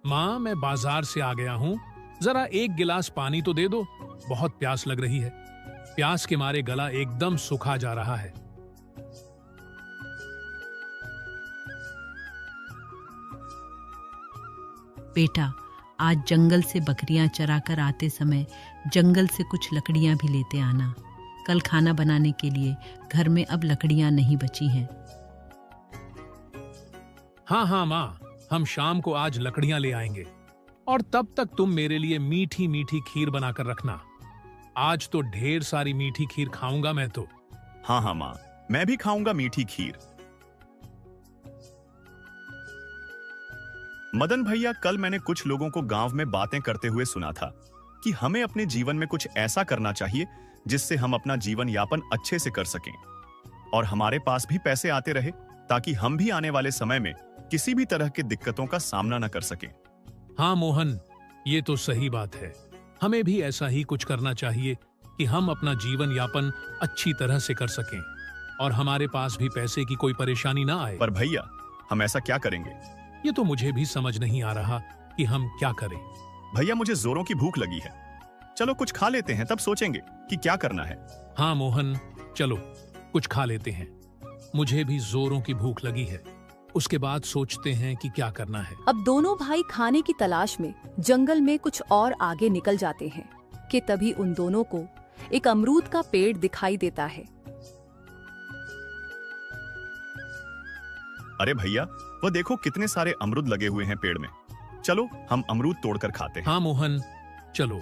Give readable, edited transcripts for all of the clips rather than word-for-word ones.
माँ, मैं बाजार से आ गया हूँ। जरा एक गिलास पानी तो दे दो, बहुत प्यास लग रही है। प्यास के मारे गला एकदम सूखा जा रहा है। बेटा, आज जंगल से बकरियां चरा कर आते समय जंगल से कुछ लकड़ियां भी लेते आना। कल खाना बनाने के लिए घर में अब लकड़ियां नहीं बची हैं। हाँ हाँ माँ, हम शाम को आज लकड़ियां ले आएंगे और तब तक तुम मेरे लिए मीठी मीठी खीर बनाकर रखना। आज तो ढेर सारी मीठी खीर खाऊंगा मैं तो। हाँ हाँ माँ, मैं भी खाऊंगा मीठी खीर। मदन भैया, कल मैंने कुछ लोगों को गांव में बातें करते हुए सुना था कि हमें अपने जीवन में कुछ ऐसा करना चाहिए जिससे हम अपना जीवन यापन अच्छे से कर सकें और हमारे पास भी पैसे आते रहे, ताकि हम भी आने वाले समय में किसी भी तरह की दिक्कतों का सामना न कर सकें। हाँ मोहन, ये तो सही बात है। हमें भी ऐसा ही कुछ करना चाहिए कि हम अपना जीवन यापन अच्छी तरह से कर सकें और हमारे पास भी पैसे की कोई परेशानी ना आए। पर भैया, हम ऐसा क्या करेंगे? ये तो मुझे भी समझ नहीं आ रहा कि हम क्या करें। भैया, मुझे जोरों की भूख लगी है। चलो कुछ खा लेते हैं, तब सोचेंगे कि क्या करना है। हाँ मोहन, चलो कुछ खा लेते हैं। मुझे भी जोरों की भूख लगी है। उसके बाद सोचते हैं कि क्या करना है। अब दोनों भाई खाने की तलाश में जंगल में कुछ और आगे निकल जाते हैं कि तभी उन दोनों को एक अमरूद का पेड़ दिखाई देता है। अरे भैया, वो देखो कितने सारे अमरूद लगे हुए हैं पेड़ में। चलो हम अमरूद तोड़कर खाते हैं। हाँ मोहन, चलो।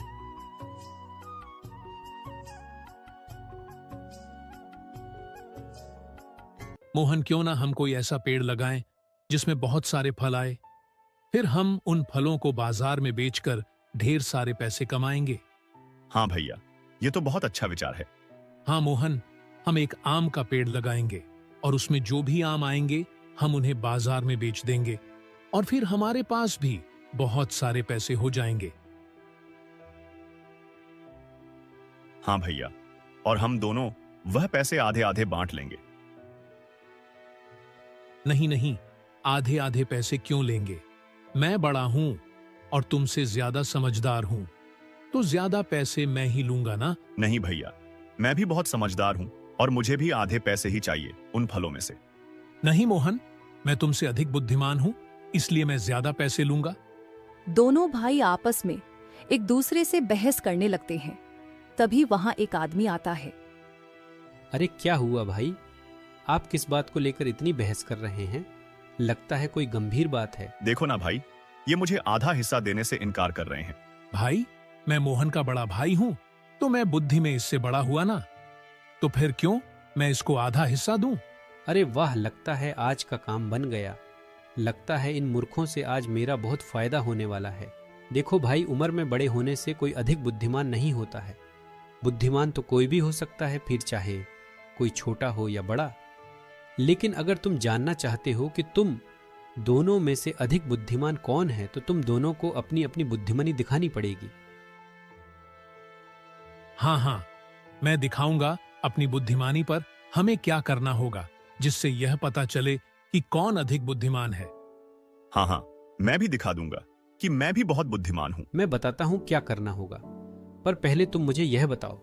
मोहन, क्यों ना हम कोई ऐसा पेड़ लगाएं जिसमें बहुत सारे फल आए। फिर हम उन फलों को बाजार में बेचकर ढेर सारे पैसे कमाएंगे। हाँ भैया, ये तो बहुत अच्छा विचार है। हाँ मोहन, हम एक आम का पेड़ लगाएंगे और उसमें जो भी आम आएंगे हम उन्हें बाजार में बेच देंगे और फिर हमारे पास भी बहुत सारे पैसे हो जाएंगे। हाँ भैया, और हम दोनों वह पैसे आधे आधे बांट लेंगे। नहीं नहीं, आधे आधे पैसे क्यों लेंगे? मैं बड़ा हूं और तुमसे ज्यादा समझदार हूं, तो ज्यादा पैसे मैं ही लूंगा ना। नहीं भैया, मैं भी बहुत समझदार हूं और मुझे भी आधे पैसे ही चाहिए उन फलों में से। नहीं मोहन, मैं तुमसे अधिक बुद्धिमान हूं, इसलिए मैं ज्यादा पैसे लूंगा। दोनों भाई आपस में एक दूसरे से बहस करने लगते हैं। तभी वहां एक आदमी आता है। अरे क्या हुआ भाई, आप किस बात को लेकर इतनी बहस कर रहे हैं? लगता है कोई गंभीर बात है। देखो ना भाई, ये मुझे आधा हिस्सा देने से इनकार कर रहे हैं। भाई, मैं मोहन का बड़ा भाई हूं, तो मैं बुद्धि में इससे बड़ा हुआ ना, तो फिर क्यों मैं इसको आधा हिस्सा दूं? अरे वाह, लगता है आज का काम बन गया। लगता है इन मूर्खों से आज मेरा बहुत फायदा होने वाला है। देखो भाई, उम्र में बड़े होने से कोई अधिक बुद्धिमान नहीं होता है। बुद्धिमान तो कोई भी हो सकता है, फिर चाहे कोई छोटा हो या बड़ा। लेकिन अगर तुम जानना चाहते हो कि तुम दोनों में से अधिक बुद्धिमान कौन है, तो तुम दोनों को अपनी अपनी बुद्धिमानी दिखानी पड़ेगी। हाँ हाँ, मैं दिखाऊंगा अपनी बुद्धिमानी पर हमें क्या करना होगा, जिससे यह पता चले कि कौन अधिक बुद्धिमान है। हाँ हाँ, मैं भी दिखा दूंगा कि मैं भी बहुत बुद्धिमान हूं। मैं बताता हूं क्या करना होगा, पर पहले तुम मुझे यह बताओ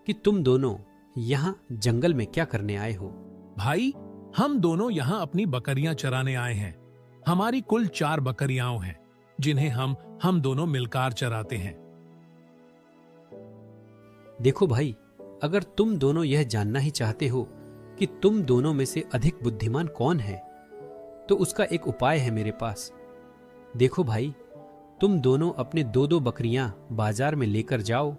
कि तुम दोनों यहां जंगल में क्या करने आए हो? भाई, हम दोनों यहाँ अपनी बकरियां चराने आए हैं। हमारी कुल 4 बकरियां हैं, जिन्हें हम दोनों मिलकर चराते हैं। देखो भाई, अगर तुम दोनों यह जानना ही चाहते हो कि तुम दोनों में से अधिक बुद्धिमान कौन है, तो उसका एक उपाय है मेरे पास। देखो भाई, तुम दोनों अपने 2-2 बकरियां बाजार में लेकर जाओ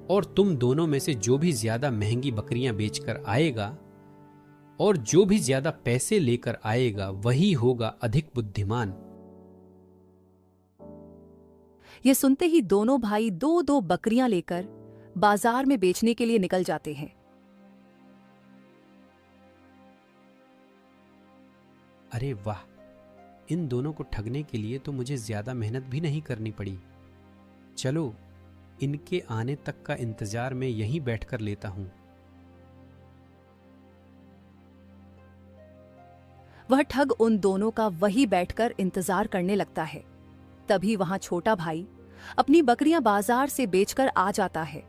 और तुम दोनों में से जो भी ज्यादा महंगी बकरियां बेचकर आएगा और जो भी ज्यादा पैसे लेकर आएगा, वही होगा अधिक बुद्धिमान। ये सुनते ही दोनों भाई 2-2 बकरियां लेकर बाजार में बेचने के लिए निकल जाते हैं। अरे वाह, इन दोनों को ठगने के लिए तो मुझे ज्यादा मेहनत भी नहीं करनी पड़ी। चलो, इनके आने तक का इंतजार मैं यहीं बैठकर लेता हूं। वह ठग उन दोनों का वहीं बैठकर इंतजार करने लगता है। तभी वहां छोटा भाई अपनी बकरियां बाजार से बेचकर आ जाता है।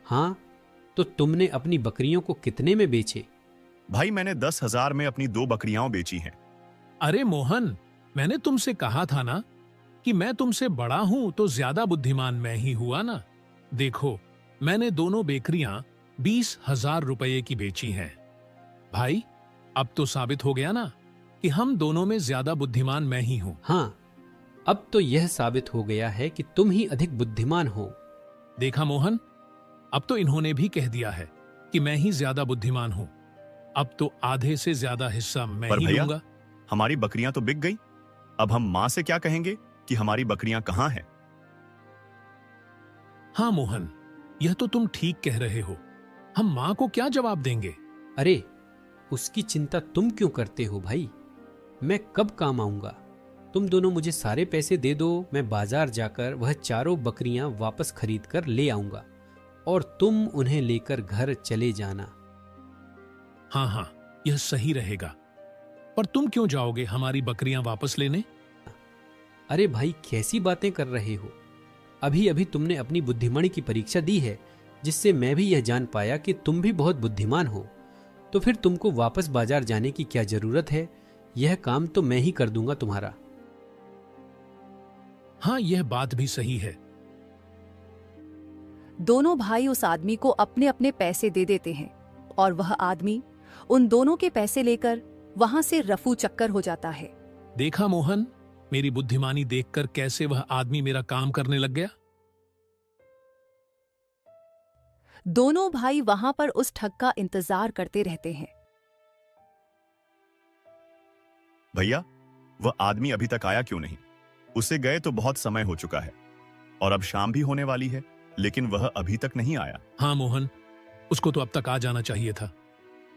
हाँ, तो तुमने अपनी बकरियों को कितने में बेचे? भाई मैंने 10,000 में अपनी 2 बकरियां बेची हैं। अरे मोहन, मैंने तुमसे कहा था ना कि मैं तुमसे बड़ा हूं तो ज्यादा बुद्धिमान मैं ही हुआ ना। देखो, मैंने दोनों बकरियां 20,000 रुपये की बेची हैं। भाई, अब तो साबित हो गया ना कि हम दोनों में ज्यादा बुद्धिमान मैं ही हूं। हाँ, अब तो यह साबित हो गया है कि तुम ही अधिक बुद्धिमान हो। देखा मोहन, अब तो इन्होंने भी कह दिया है कि मैं ही ज्यादा बुद्धिमान हूं। अब तो आधे से ज्यादा हिस्सा मैं पर ही भैया, लूंगा। हमारी बकरियां तो बिक गई। अब हम मां से क्या कहेंगे कि हमारी बकरियां कहां हैं? हाँ मोहन, यह तो तुम ठीक कह रहे हो। हम मां को क्या जवाब देंगे? अरे, उसकी चिंता तुम क्यों करते हो भाई? मैं कब काम आऊंगा? तुम दोनों मुझे सारे पैसे दे दो, मैं बाजार जाकर वह चारों बकरियां वापस खरीद कर ले आऊंगा और तुम उन्हें लेकर घर चले जाना। हाँ हाँ, यह सही रहेगा। पर तुम क्यों जाओगे हमारी बकरियां वापस लेने? अरे भाई, कैसी बातें कर रहे हो? अभी अभी तुमने अपनी बुद्धिमानी की परीक्षा दी है, जिससे मैं भी यह जान पाया कि तुम भी बहुत बुद्धिमान हो। तो फिर तुमको वापस बाजार जाने की क्या जरूरत है? यह काम तो मैं ही कर दूंगा तुम्हारा। हाँ, यह बात भी सही है। दोनों भाई उस आदमी को अपने अपने पैसे दे देते हैं और वह आदमी उन दोनों के पैसे लेकर वहां से रफू चक्कर हो जाता है। देखा मोहन, मेरी बुद्धिमानी देखकर कैसे वह आदमी मेरा काम करने लग गया। दोनों भाई वहां पर उस ठग का इंतजार करते रहते हैं। भैया, वह आदमी अभी तक आया क्यों नहीं? उसे गए तो बहुत समय हो चुका है और अब शाम भी होने वाली है, लेकिन वह अभी तक नहीं आया। हाँ मोहन, उसको तो अब तक आ जाना चाहिए था,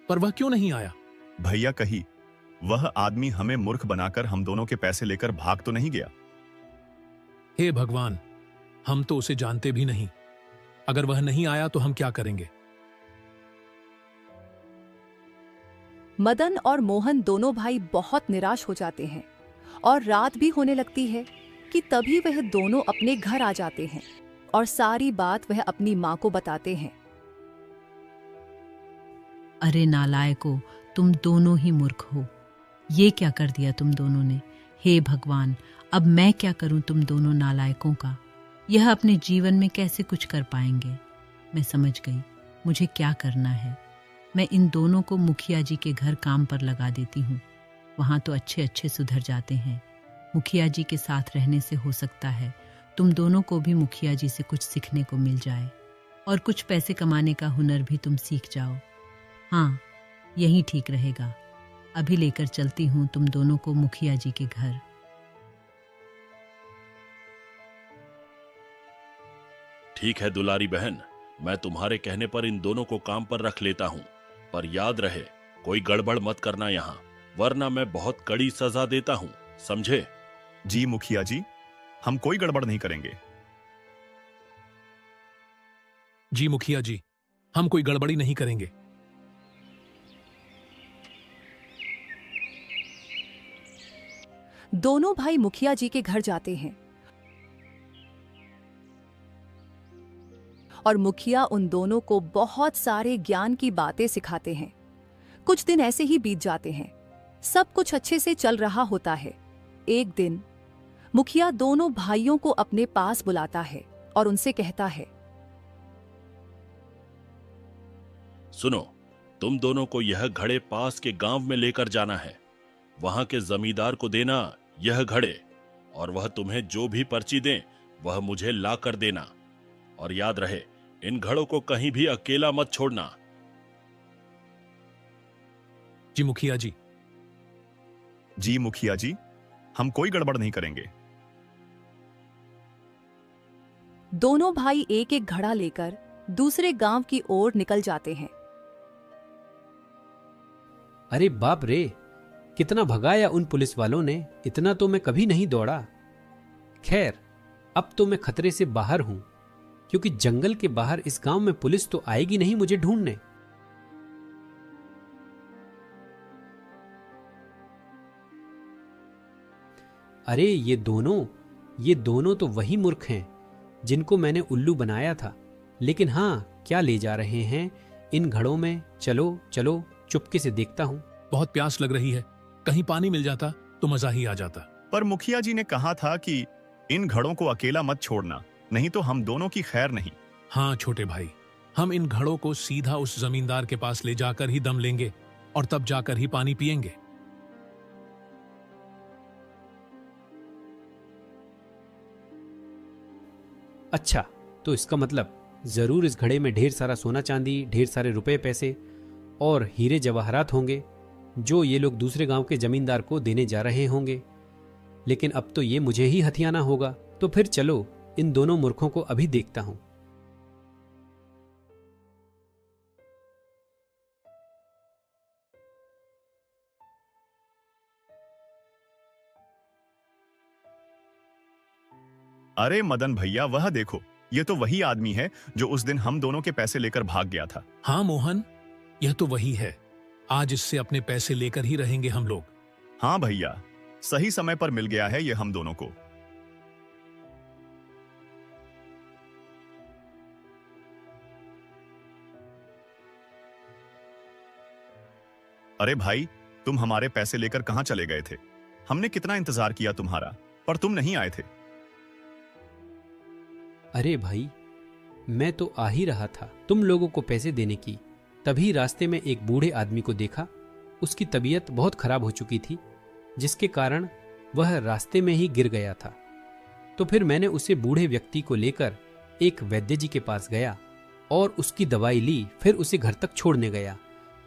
पर वह क्यों नहीं आया? भैया, कहीं वह आदमी हमें मूर्ख बनाकर हम दोनों के पैसे लेकर भाग तो नहीं गया? हे भगवान, हम तो उसे जानते भी नहीं। अगर वह नहीं आया तो हम क्या करेंगे? मदन और मोहन दोनों भाई बहुत निराश हो जाते हैं और रात भी होने लगती है कि तभी वह दोनों अपने घर आ जाते हैं और सारी बात वह अपनी मां को बताते हैं। अरे नालायको, तुम दोनों ही मूर्ख हो। ये क्या कर दिया तुम दोनों ने? हे भगवान, अब मैं क्या करूं तुम दोनों नालायकों का? यह अपने जीवन में कैसे कुछ कर पाएंगे? मैं समझ गई मुझे क्या करना है। मैं इन दोनों को मुखिया जी के घर काम पर लगा देती हूँ। वहां तो अच्छे अच्छे सुधर जाते हैं। मुखिया जी के साथ रहने से हो सकता है तुम दोनों को भी मुखिया जी से कुछ सीखने को मिल जाए और कुछ पैसे कमाने का हुनर भी तुम सीख जाओ। हाँ, यही ठीक रहेगा। अभी लेकर चलती हूँ तुम दोनों को मुखिया जी के घर। ठीक है दुलारी बहन, मैं तुम्हारे कहने पर इन दोनों को काम पर रख लेता हूँ, पर याद रहे कोई गड़बड़ मत करना यहाँ, वरना मैं बहुत कड़ी सजा देता हूँ, समझे? जी मुखिया जी, हम कोई गड़बड़ नहीं करेंगे। जी मुखिया जी, हम कोई गड़बड़ी नहीं करेंगे। दोनों भाई मुखिया जी के घर जाते हैं और मुखिया उन दोनों को बहुत सारे ज्ञान की बातें सिखाते हैं। कुछ दिन ऐसे ही बीत जाते हैं। सब कुछ अच्छे से चल रहा होता है। एक दिन मुखिया दोनों भाइयों को अपने पास बुलाता है और उनसे कहता है, सुनो, तुम दोनों को यह घड़े पास के गांव में लेकर जाना है। वहां के जमींदार को देना यह घड़े, और वह तुम्हें जो भी पर्ची दे वह मुझे ला कर देना। और याद रहे, इन घड़ों को कहीं भी अकेला मत छोड़ना। जी मुखिया जी। जी मुखिया जी, हम कोई गड़बड़ नहीं करेंगे। दोनों भाई एक एक घड़ा लेकर दूसरे गांव की ओर निकल जाते हैं। अरे बाप रे, कितना भगाया उन पुलिस वालों ने, इतना तो मैं कभी नहीं दौड़ा। खैर, अब तो मैं खतरे से बाहर हूं, क्योंकि जंगल के बाहर इस गांव में पुलिस तो आएगी नहीं मुझे ढूंढने। अरे ये दोनों तो वही मूर्ख हैं जिनको मैंने उल्लू बनाया था। लेकिन हाँ, क्या ले जा रहे हैं इन घड़ों में? चलो चलो, चुपके से देखता हूँ। बहुत प्यास लग रही है, कहीं पानी मिल जाता तो मजा ही आ जाता। पर मुखिया जी ने कहा था कि इन घड़ों को अकेला मत छोड़ना, नहीं तो हम दोनों की खैर नहीं। हाँ छोटे भाई, हम इन घड़ों को सीधा उस जमींदार के पास ले जाकर ही दम लेंगे और तब जाकर ही पानी पिएंगे। अच्छा, तो इसका मतलब जरूर इस घड़े में ढेर सारा सोना चांदी, ढेर सारे रुपए पैसे और हीरे जवाहरात होंगे जो ये लोग दूसरे गांव के जमींदार को देने जा रहे होंगे। लेकिन अब तो ये मुझे ही हथियाना होगा। तो फिर चलो इन दोनों मूर्खों को अभी देखता हूं। अरे मदन भैया, वह देखो, ये तो वही आदमी है जो उस दिन हम दोनों के पैसे लेकर भाग गया था। हाँ मोहन, यह तो वही है। आज इससे अपने पैसे लेकर ही रहेंगे हम लोग। हाँ भैया, सही समय पर मिल गया है ये हम दोनों को। अरे भाई, तुम हमारे पैसे लेकर कहां चले गए थे? हमने कितना इंतजार किया तुम्हारा, पर तुम नहीं आए थे। अरे भाई, मैं तो आ ही रहा था तुम लोगों को पैसे देने की। तभी रास्ते में एक बूढ़े आदमी को देखा। उसकी तबीयत बहुत खराब हो चुकी थी, जिसके कारण वह रास्ते में ही गिर गया था। तो फिर मैंने उसे बूढ़े व्यक्ति को लेकर एक वैद्य जी के पास गया और उसकी दवाई ली। फिर उसे घर तक छोड़ने गया।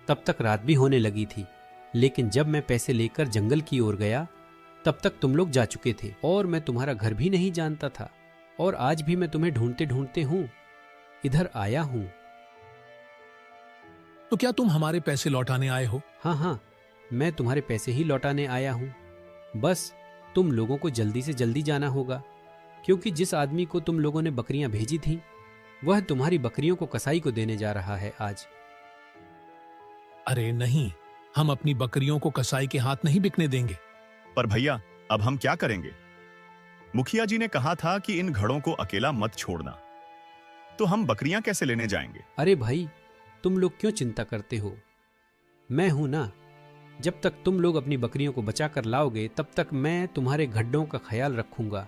तब तक रात भी होने लगी थी। लेकिन जब मैं पैसे लेकर जंगल की ओर गया, तब तक तुम लोग जा चुके थे और मैं तुम्हारा घर भी नहीं जानता था। और आज भी मैं तुम्हें ढूंढते ढूंढते हूं इधर आया हूं। तो क्या तुम हमारे पैसे लौटाने आए हो? हाँ हाँ, मैं तुम्हारे पैसे ही लौटाने आया हूं। बस तुम लोगों को जल्दी से जल्दी जाना होगा, क्योंकि जिस आदमी को तुम लोगों ने बकरियां भेजी थीं, वह तुम्हारी बकरियों को कसाई को देने जा रहा है आज। अरे नहीं, हम अपनी बकरियों को कसाई के हाथ नहीं बिकने देंगे। पर भैया, अब हम क्या करेंगे? मुखिया जी ने कहा था कि इन घड़ों को अकेला मत छोड़ना, तो हम बकरियां कैसे लेने जाएंगे? अरे भाई, तुम लोग क्यों चिंता करते हो? मैं हूं ना। जब तक तुम लोग अपनी बकरियों को बचा कर लाओगे, तब तक मैं तुम्हारे गड्ढों का ख्याल रखूंगा।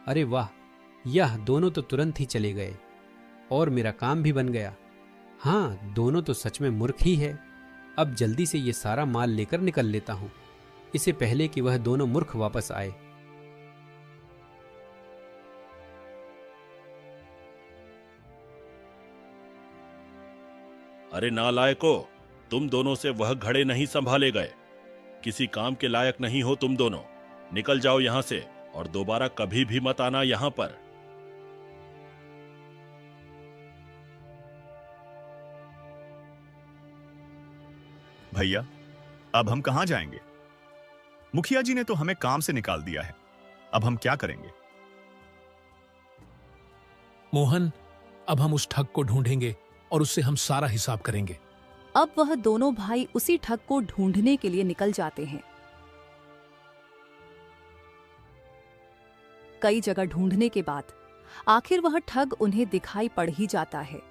अरे वाह, यह दोनों तो तुरंत ही चले गए और मेरा काम भी बन गया। हाँ, दोनों तो सच में मूर्ख ही है। अब जल्दी से ये सारा माल लेकर निकल लेता हूं, इससे पहले कि वह दोनों मूर्ख वापस आए। अरे नालायको, तुम दोनों से वह घड़े नहीं संभाले गए। किसी काम के लायक नहीं हो तुम दोनों। निकल जाओ यहां से और दोबारा कभी भी मत आना यहां पर। भैया, अब हम कहां जाएंगे? मुखिया जी ने तो हमें काम से निकाल दिया है। अब हम क्या करेंगे? मोहन, अब हम उस ठग को ढूंढेंगे और उससे हम सारा हिसाब करेंगे। अब वह दोनों भाई उसी ठग को ढूंढने के लिए निकल जाते हैं। कई जगह ढूंढने के बाद आखिर वह ठग उन्हें दिखाई पड़ ही जाता है।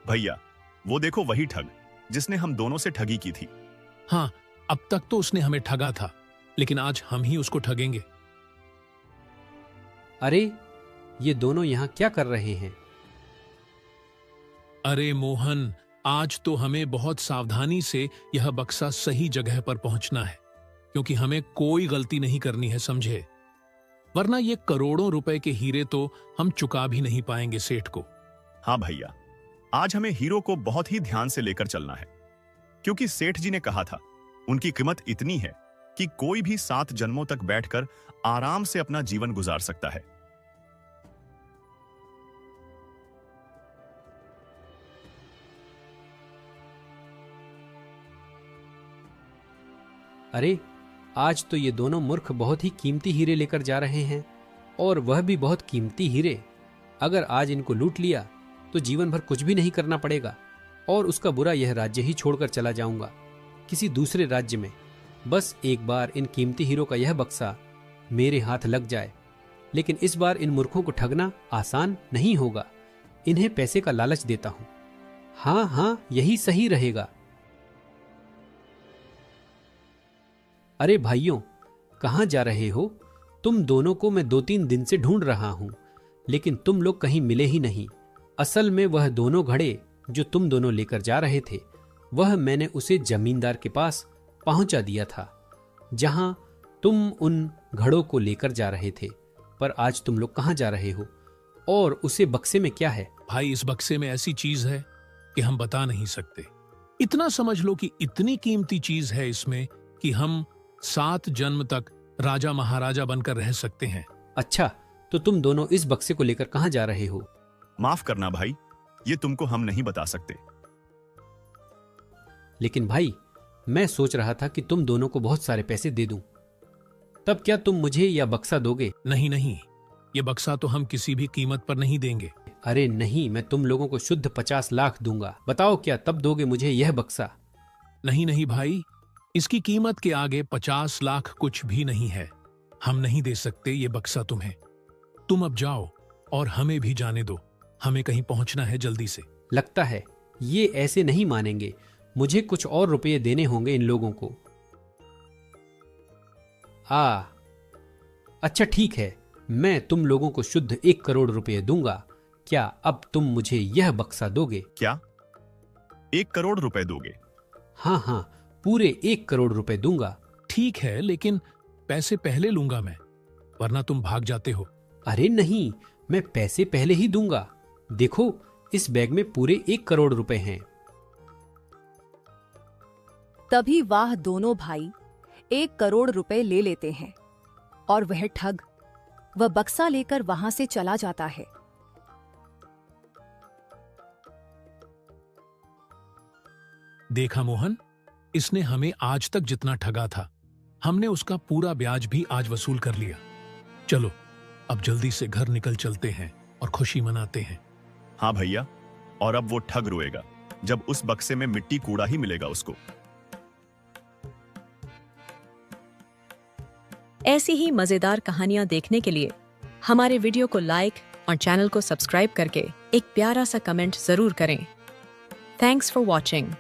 भैया, वो देखो, वही ठग जिसने हम दोनों से ठगी की थी। हाँ, अब तक तो उसने हमें ठगा था, लेकिन आज हम ही उसको ठगेंगे। अरे, ये दोनों यहां क्या कर रहे हैं? अरे मोहन, आज तो हमें बहुत सावधानी से यह बक्सा सही जगह पर पहुंचना है, क्योंकि हमें कोई गलती नहीं करनी है, समझे? वरना ये करोड़ों रुपए के हीरे तो हम चुका भी नहीं पाएंगे सेठ को। हाँ भैया, आज हमें हीरो को बहुत ही ध्यान से लेकर चलना है, क्योंकि सेठ जी ने कहा था उनकी कीमत इतनी है कि कोई भी 7 जन्मों तक बैठकर आराम से अपना जीवन गुजार सकता है। अरे, आज तो ये दोनों मूर्ख बहुत ही कीमती हीरे लेकर जा रहे हैं, और वह भी बहुत कीमती हीरे। अगर आज इनको लूट लिया तो जीवन भर कुछ भी नहीं करना पड़ेगा, और उसका बुरा यह राज्य ही छोड़कर चला जाऊंगा किसी दूसरे राज्य में। बस एक बार इन कीमती हीरो का यह बक्सा मेरे हाथ लग जाए। लेकिन इस बार इन मूर्खों को ठगना आसान नहीं होगा। इन्हें पैसे का लालच देता हूं। हाँ हाँ, यही सही रहेगा। अरे भाइयों, कहां जा रहे हो? तुम दोनों को मैं 2-3 दिन से ढूंढ रहा हूं, लेकिन तुम लोग कहीं मिले ही नहीं। असल में वह दोनों घड़े जो तुम दोनों लेकर जा रहे थे, वह मैंने उसे जमींदार के पास पहुंचा दिया था, जहां तुम उन घड़ों को लेकर जा रहे थे। पर आज तुम लोग कहां जा रहे हो, और उसे बक्से में क्या है? भाई, इस बक्से में ऐसी चीज है कि हम बता नहीं सकते। इतना समझ लो कि इतनी कीमती चीज है इसमें कि हम 7 जन्म तक राजा महाराजा बनकर रह सकते हैं। अच्छा, तो तुम दोनों इस बक्से को लेकर कहां जा रहे हो? माफ करना भाई, ये तुमको हम नहीं बता सकते। लेकिन भाई, मैं सोच रहा था कि तुम दोनों को बहुत सारे पैसे दे दूं। तब क्या तुम मुझे यह बक्सा दोगे? नहीं नहीं, ये बक्सा तो हम किसी भी कीमत पर नहीं देंगे। अरे नहीं, मैं तुम लोगों को शुद्ध 50 लाख दूंगा। बताओ, क्या तब दोगे मुझे यह बक्सा? नहीं नहीं भाई, इसकी कीमत के आगे 50 लाख कुछ भी नहीं है। हम नहीं दे सकते ये बक्सा तुम्हें। तुम अब जाओ और हमें भी जाने दो, हमें कहीं पहुंचना है जल्दी से। लगता है ये ऐसे नहीं मानेंगे। मुझे कुछ और रुपये देने होंगे इन लोगों को। अच्छा ठीक है, मैं तुम लोगों को शुद्ध 1 करोड़ रुपये दूंगा। क्या अब तुम मुझे यह बक्सा दोगे? क्या 1 करोड़ रुपए दोगे? हाँ हाँ, पूरे 1 करोड़ रुपए दूंगा। ठीक है, लेकिन पैसे पहले लूंगा मैं, वरना तुम भाग जाते हो। अरे नहीं, मैं पैसे पहले ही दूंगा। देखो, इस बैग में पूरे 1 करोड़ रुपए हैं। तभी वह दोनों भाई 1 करोड़ रुपए ले लेते हैं और वह ठग वह बक्सा लेकर वहां से चला जाता है। देखा मोहन, इसने हमें आज तक जितना ठगा था, हमने उसका पूरा ब्याज भी आज वसूल कर लिया। चलो अब जल्दी से घर निकल चलते हैं और खुशी मनाते हैं। हाँ भैया, और अब वो ठग रोएगा जब उस बक्से में मिट्टी कूड़ा ही मिलेगा उसको। ऐसी ही मजेदार कहानियां देखने के लिए हमारे वीडियो को लाइक और चैनल को सब्सक्राइब करके एक प्यारा सा कमेंट जरूर करें। Thanks for watching.